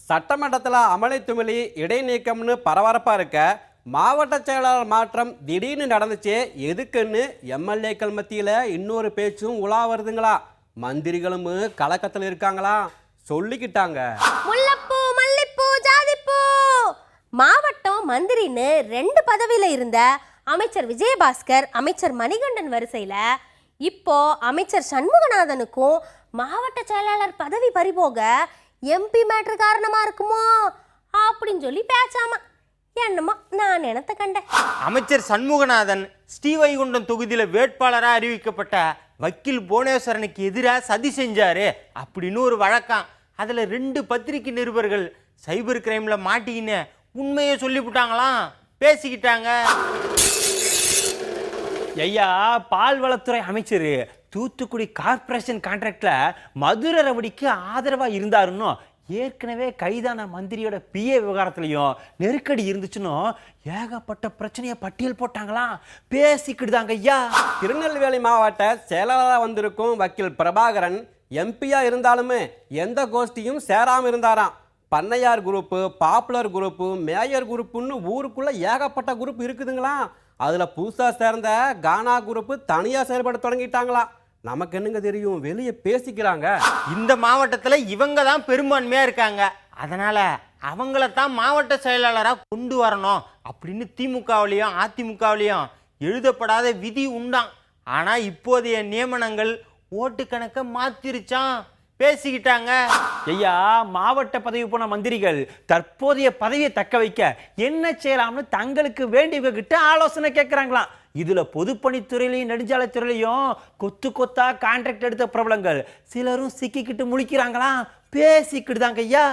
சட்டமன்றத்தில் அமளி துமிழி இடைநீக்கம்னு பரபரப்பாக இருக்க மாவட்ட செயலாளர் மாற்றம் திடீர்னு நடந்துச்சு. எதுக்குன்னு எம்எல்ஏக்கள் மத்தியில் இன்னொரு பேச்சும் உலா வருதுங்களா. மந்திரிகளும் கலக்கத்தில் இருக்காங்களா சொல்லிக்கிட்டாங்க. முல்லைப்பூ மல்லிப்பூ ஜாதிப்பூ மாவட்டம் மந்திரின்னு 2 பதவியில் இருந்த அமைச்சர் விஜயபாஸ்கர் அமைச்சர் மணிகண்டன் வரிசையில் இப்போ அமைச்சர் சண்முகநாதனுக்கும் மாவட்ட செயலாளர் பதவி பறிபோக எம்பி மேட்ரு காரணமா இருக்குமோ அப்படின்னு சொல்லி பேச்சாமா. என்னமோ நான் என்னத்த கண்டேன். அமைச்சர் சண்முகநாதன் ஸ்ரீவைகுண்டம் தொகுதியில் வேட்பாளராக அறிவிக்கப்பட்ட வக்கீல் புவனேஸ்வரனுக்கு எதிராக சதி செஞ்சாரு அப்படின்னு ஒரு வழக்கம். அதில் 2 பத்திரிகை நிருபர்கள் சைபர் கிரைம்ல மாட்டிக்கின்னு உண்மையை சொல்லிவிட்டாங்களாம், பேசிக்கிட்டாங்க. ஐயா, பால்வளத்துறை அமைச்சர் தூத்துக்குடி கார்பரேஷன் கான்ட்ராக்ட்ல மதுரை ரவுடிக்கு ஆதரவா இருந்தாருன்னு ஏற்கனவே கைதான மந்திரியோட பிஏ விவகாரத்துலையும் நெருக்கடி இருந்துச்சுன்னு ஏகப்பட்ட பிரச்சனையை பட்டியல் போட்டாங்களாம், பேசிக்கிட்டுதாங்க ஐயா. திருநெல்வேலி மாவட்ட செயலாளராக வந்திருக்கும் வக்கீல் பிரபாகரன் எம்பியா இருந்தாலுமே எந்த கோஷ்டியும் சேராமல் இருந்தாராம். பண்ணையார் குரூப்பு, பாப்புலர் குரூப்பு, மேயர் குரூப்புன்னு ஊருக்குள்ள ஏகப்பட்ட குரூப் இருக்குதுங்களா. அதில் புதுசாக சேர்ந்த கானா குரூப்பு தனியாக செயல்பட தொடங்கிட்டாங்களா. நமக்கு என்னங்க தெரியும், வெளியே பேசிக்கிறாங்க. இந்த மாவட்டத்தில் இவங்க தான் பெரும்பான்மையாக இருக்காங்க, அதனால அவங்களத்தான் மாவட்ட செயலாளராக கொண்டு வரணும் அப்படின்னு திமுகவிலையும் அதிமுகவிலையும் எழுதப்படாத விதி உண்டாம். ஆனால் இப்போதைய நியமனங்கள் ஓட்டு கணக்கை மாத்திருச்சான், பேசிக்கிட்டாங்க. ஐயா, மாவட்ட பதவி போன மந்திரிகள் தற்போதைய பதவியை தக்க வைக்க என்ன செய்யலாம்னு தங்களுக்கு வேண்டியவங்க கிட்ட ஆலோசனை கேட்கிறாங்களாம். இதுல பொதுப்பணித்துறையிலையும் நெடுஞ்சாலைத்துறையிலையும் கொத்து கொத்தா கான்ட்ராக்ட் எடுத்த பிரபலங்கள் சிலரும் சிக்கிக்கிட்டு முழிக்கிறாங்களாம், பேசிக்கிட்டு தாங்க ஐயா.